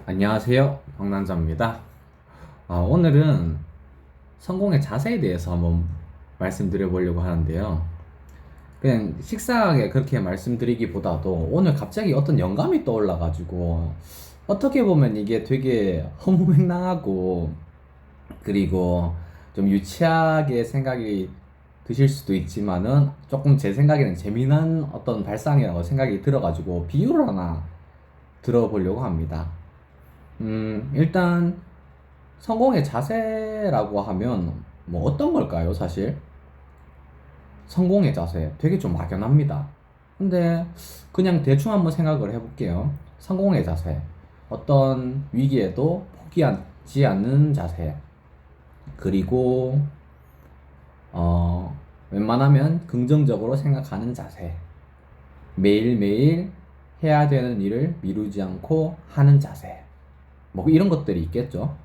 안녕하세요. 박남자입니다. 오늘은 성공의 자세에 대해서 한번 말씀드려 보려고 하는데요. 그냥 식상하게 그렇게 말씀드리기보다도 오늘 갑자기 어떤 영감이 떠올라가지고 어떻게 보면 이게 되게 허무맹랑하고 그리고 좀 유치하게 생각이 드실 수도 있지만은 조금 제 생각에는 재미난 어떤 발상이라고 생각이 들어가지고 비유를 하나 들어보려고 합니다. 일단 성공의 자세라고 하면 뭐 어떤 걸까요, 사실? 성공의 자세 되게 좀 막연합니다. 근데 그냥 대충 한번 생각을 해볼게요. 성공의 자세. 어떤 위기에도 포기하지 않는 자세. 그리고 웬만하면 긍정적으로 생각하는 자세. 매일매일 해야 되는 일을 미루지 않고 하는 자세. 뭐 이런 것들이 있겠죠.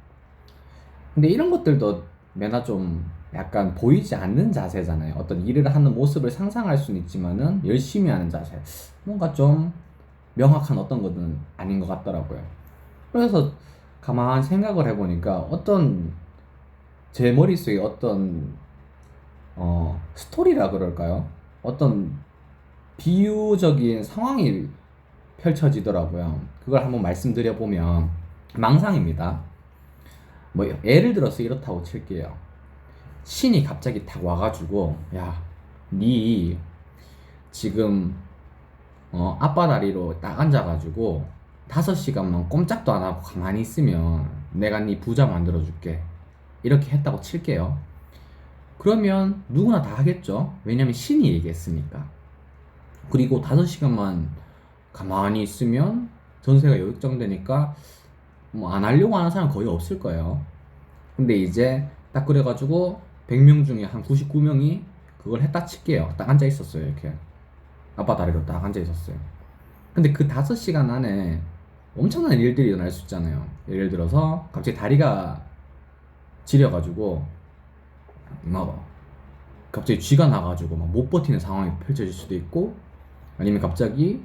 근데 이런 것들도 매나 좀 약간 보이지 않는 자세잖아요. 어떤 일을 하는 모습을 상상할 수는 있지만은 열심히 하는 자세. 뭔가 좀 명확한 어떤 것은 아닌 것 같더라고요. 그래서 가만 생각을 해보니까 어떤 제 머릿속에 어떤 스토리라 그럴까요? 어떤 비유적인 상황이 펼쳐지더라고요. 그걸 한번 말씀드려보면 망상입니다. 뭐 예를 들어서 이렇다고 칠게요. 신이 갑자기 탁 와가지고 야, 니 지금 앞바다리로 딱 앉아가지고 5시간만 꼼짝도 안 하고 가만히 있으면 내가 니 부자 만들어줄게. 이렇게 했다고 칠게요. 그러면 누구나 다 하겠죠. 왜냐면 신이 얘기했으니까. 그리고 5시간만 가만히 있으면 전세가 역정되니까 뭐 안 하려고 하는 사람 거의 없을 거예요. 근데 이제 딱 그래가지고 100명 중에 한 99명이 그걸 했다 칠게요. 딱 앉아 있었어요. 이렇게 아빠 다리로 딱 앉아 있었어요. 근데 그 5시간 안에 엄청난 일들이 일어날 수 있잖아요. 예를 들어서 갑자기 다리가 지려가지고 막 갑자기 쥐가 나가지고 막 못 버티는 상황이 펼쳐질 수도 있고, 아니면 갑자기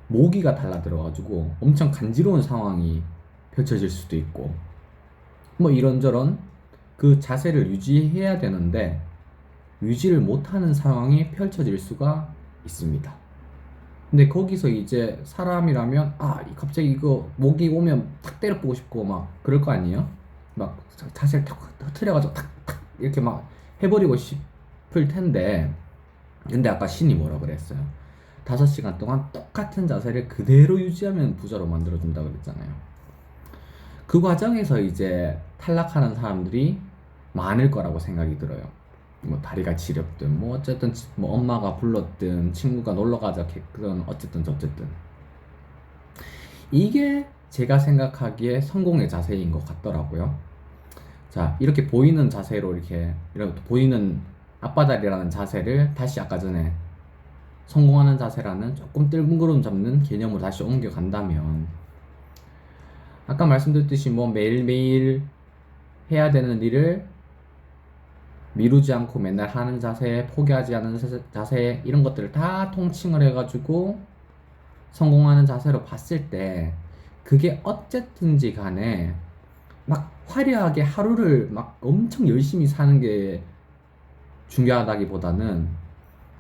모기가 달라들어가지고 엄청 간지러운 상황이 펼쳐질 수도 있고, 뭐 이런저런 그 자세를 유지해야 되는데 유지를 못하는 상황이 펼쳐질 수가 있습니다. 근데 거기서 이제 사람이라면 갑자기 이거 모기 오면 탁 때려보고 싶고 막 그럴 거 아니에요? 막 자세를 탁 흐트려가지고 탁탁 이렇게 막 해버리고 싶을 텐데, 근데 아까 신이 뭐라 그랬어요? 5시간 동안 똑같은 자세를 그대로 유지하면 부자로 만들어준다 그랬잖아요. 그 과정에서 이제 탈락하는 사람들이 많을 거라고 생각이 들어요. 뭐 다리가 지렸든 뭐 어쨌든 뭐 엄마가 불렀든 친구가 놀러 가자 했든 어쨌든 저쨌든 이게 제가 생각하기에 성공의 자세인 것 같더라고요. 자, 이렇게 보이는 자세로 이렇게 보이는 앞바다리라는 자세를 다시 아까 전에 성공하는 자세라는 조금 뜬구름 잡는 개념으로 다시 옮겨간다면, 아까 말씀드렸듯이 뭐 매일매일 해야 되는 일을 미루지 않고 맨날 하는 자세, 포기하지 않는 자세, 이런 것들을 다 통칭을 해가지고 성공하는 자세로 봤을 때, 그게 어쨌든지 간에 막 화려하게 하루를 막 엄청 열심히 사는 게 중요하다기보다는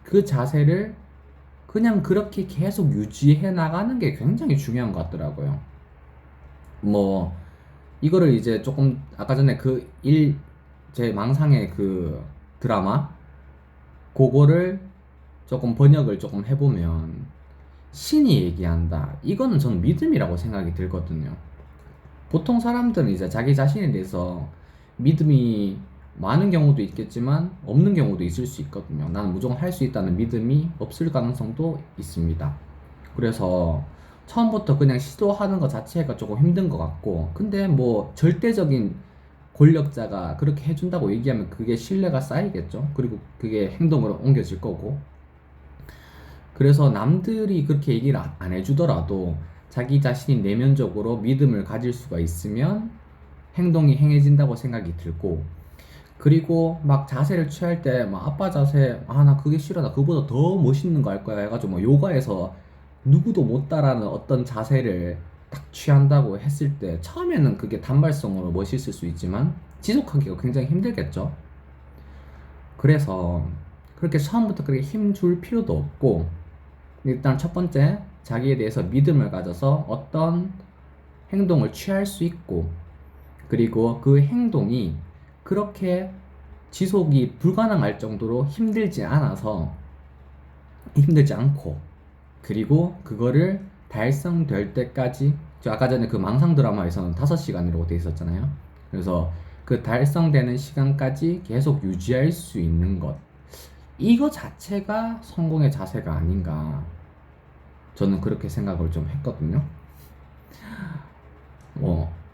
그 자세를 그냥 그렇게 계속 유지해 나가는 게 굉장히 중요한 것 같더라고요. 뭐 이거를 이제 조금 아까 전에 제 망상의 그 드라마 그거를 조금 번역을 조금 해보면, 신이 얘기한다, 이거는 저는 믿음이라고 생각이 들거든요. 보통 사람들은 이제 자기 자신에 대해서 믿음이 많은 경우도 있겠지만 없는 경우도 있을 수 있거든요. 나는 무조건 할 수 있다는 믿음이 없을 가능성도 있습니다. 그래서 처음부터 그냥 시도하는 것 자체가 조금 힘든 것 같고, 근데 뭐 절대적인 권력자가 그렇게 해준다고 얘기하면 그게 신뢰가 쌓이겠죠. 그리고 그게 행동으로 옮겨질 거고. 그래서 남들이 그렇게 얘기를 안 해주더라도 자기 자신이 내면적으로 믿음을 가질 수가 있으면 행동이 행해진다고 생각이 들고, 그리고 막 자세를 취할 때 막 아빠 자세, 나 그게 싫어, 나 그보다 더 멋있는 거 할 거야 해가지고 뭐 요가에서 누구도 못 따라하는 어떤 자세를 딱 취한다고 했을 때 처음에는 그게 단발성으로 멋있을 수 있지만 지속하기가 굉장히 힘들겠죠. 그래서 그렇게 처음부터 그렇게 힘줄 필요도 없고, 일단 첫 번째, 자기에 대해서 믿음을 가져서 어떤 행동을 취할 수 있고, 그리고 그 행동이 그렇게 지속이 불가능할 정도로 힘들지 않고, 그리고 그거를 달성될 때까지, 저 아까 전에 그 망상 드라마에서는 5시간이라고 돼 있었잖아요. 그래서 그 달성되는 시간까지 계속 유지할 수 있는 것, 이거 자체가 성공의 자세가 아닌가, 저는 그렇게 생각을 좀 했거든요.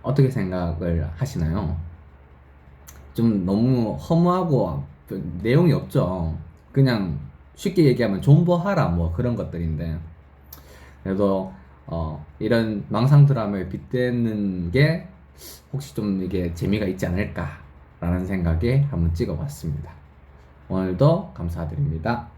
어떻게 생각을 하시나요? 좀 너무 허무하고 내용이 없죠. 그냥 쉽게 얘기하면 존버하라 뭐 그런 것들인데, 그래도 이런 망상 드라마에 빗대는 게 혹시 좀 이게 재미가 있지 않을까라는 생각에 한번 찍어봤습니다. 오늘도 감사드립니다.